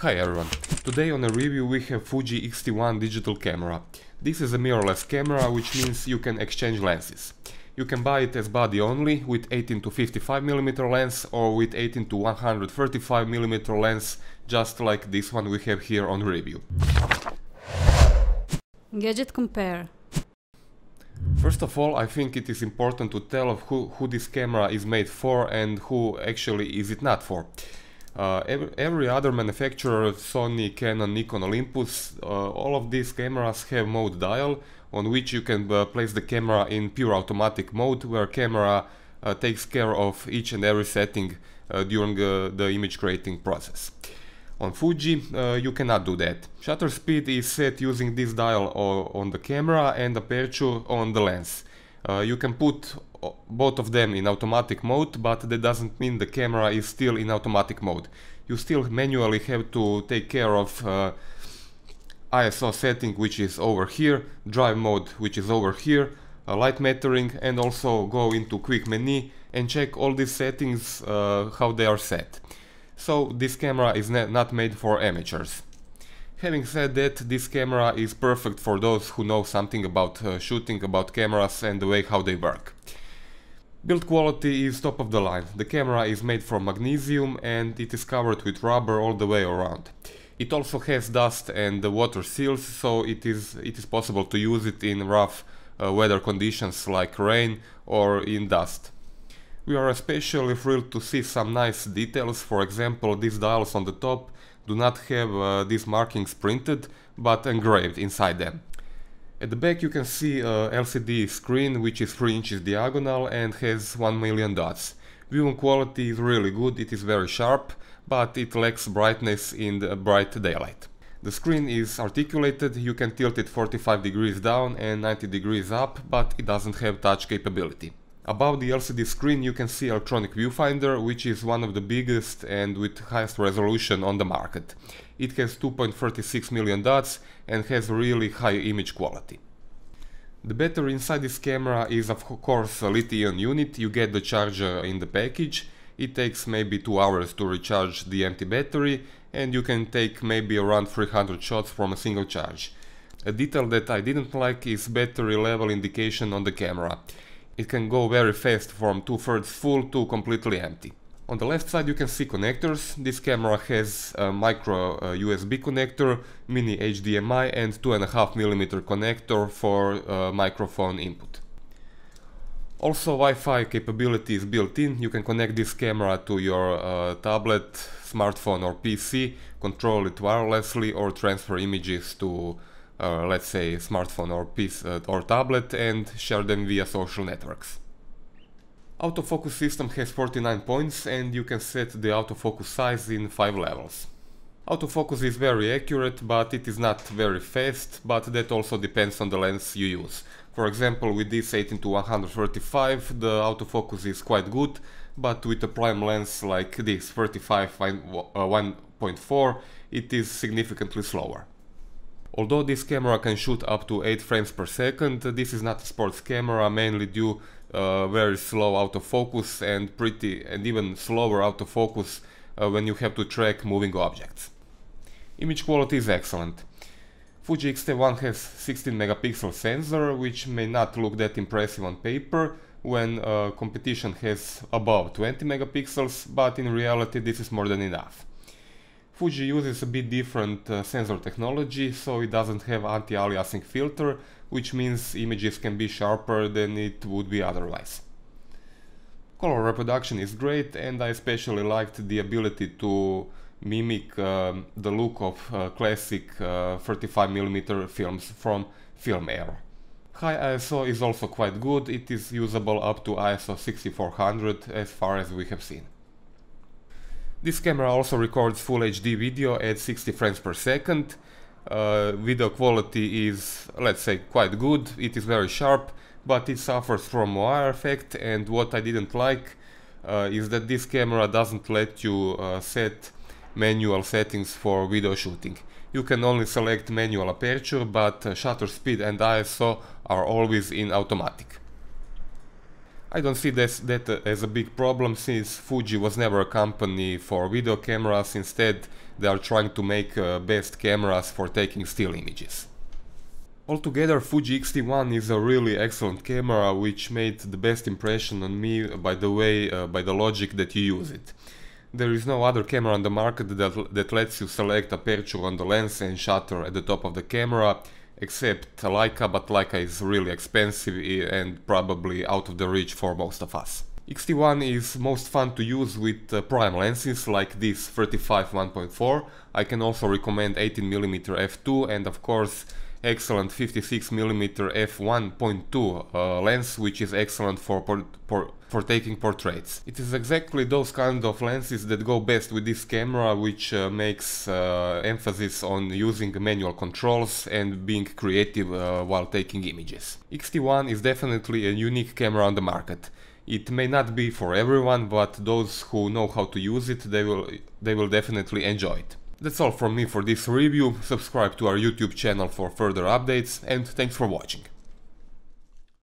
Hi everyone, today on a review we have Fuji XT-1 digital camera. This is a mirrorless camera, which means you can exchange lenses. You can buy it as body only with 18 to 55mm lens or with 18 to 135mm lens, just like this one we have here on review. Gadget Compare. First of all, I think it is important to tell who this camera is made for and who actually is it not for. Every other manufacturer, Sony, Canon, Nikon, Olympus, all of these cameras have mode dial on which you can place the camera in pure automatic mode, where camera takes care of each and every setting during the image creating process. On Fuji, you cannot do that. Shutter speed is set using this dial on the camera and aperture on the lens. You can put both of them in automatic mode, but that doesn't mean the camera is still in automatic mode. You still manually have to take care of ISO setting, which is over here, drive mode, which is over here, light metering, and also go into quick menu and check all these settings, how they are set. So this camera is not made for amateurs. Having said that, this camera is perfect for those who know something about shooting, about cameras and the way how they work. Build quality is top of the line. The camera is made from magnesium and it is covered with rubber all the way around. It also has dust and water seals, so it is possible to use it in rough weather conditions like rain or in dust. We are especially thrilled to see some nice details. For example, these dials on the top do not have these markings printed, but engraved inside them. At the back you can see a LCD screen which is 3 inches diagonal and has 1 million dots. Viewing quality is really good, it is very sharp, but it lacks brightness in the bright daylight. The screen is articulated, you can tilt it 45 degrees down and 90 degrees up, but it doesn't have touch capability. Above the LCD screen you can see electronic viewfinder, which is one of the biggest and with highest resolution on the market. It has 2.36 million dots and has really high image quality. The battery inside this camera is of course a lithium unit. You get the charger in the package. It takes maybe 2 hours to recharge the empty battery and you can take maybe around 300 shots from a single charge. A detail that I didn't like is battery level indication on the camera. It can go very fast from 2/3 full to completely empty. On the left side you can see connectors. This camera has a micro USB connector, mini HDMI and 2.5mm connector for microphone input. Also Wi-Fi capability is built in. You can connect this camera to your tablet, smartphone or PC, control it wirelessly or transfer images to let's say smartphone or PC or tablet and share them via social networks. Autofocus system has 49 points and you can set the autofocus size in 5 levels. Autofocus is very accurate, but it is not very fast, but that also depends on the lens you use. For example, with this 18 to 135 the autofocus is quite good, but with a prime lens like this 35-1.4 it is significantly slower. Although this camera can shoot up to 8 frames per second, this is not a sports camera, mainly due very slow autofocus and even slower autofocus when you have to track moving objects. Image quality is excellent. Fuji X-T1 has 16 megapixel sensor, which may not look that impressive on paper when competition has above 20 megapixels, but in reality this is more than enough. Fuji uses a bit different sensor technology, so it doesn't have anti-aliasing filter, which means images can be sharper than it would be otherwise. Color reproduction is great, and I especially liked the ability to mimic the look of classic 35mm films from film era. High ISO is also quite good, it is usable up to ISO 6400 as far as we have seen. This camera also records Full HD video at 60 frames per second. Video quality is, let's say, quite good. It is very sharp, but it suffers from moire effect, and what I didn't like is that this camera doesn't let you set manual settings for video shooting. You can only select manual aperture, but shutter speed and ISO are always in automatic. I don't see that as a big problem, since Fuji was never a company for video cameras. Instead, they are trying to make best cameras for taking still images. Altogether, Fuji X-T1 is a really excellent camera, which made the best impression on me by the logic that you use it. There is no other camera on the market that lets you select aperture on the lens and shutter at the top of the camera, except Leica, but Leica is really expensive and probably out of the reach for most of us. X-T1 is most fun to use with prime lenses like this 35 1.4. I can also recommend 18mm f2 and of course excellent 56mm f1.2 lens, which is excellent for taking portraits. It is exactly those kind of lenses that go best with this camera, which makes emphasis on using manual controls and being creative while taking images. X-T1 is definitely a unique camera on the market. It may not be for everyone, but those who know how to use it, they will definitely enjoy it. That's all from me for this review. Subscribe to our YouTube channel for further updates, and thanks for watching.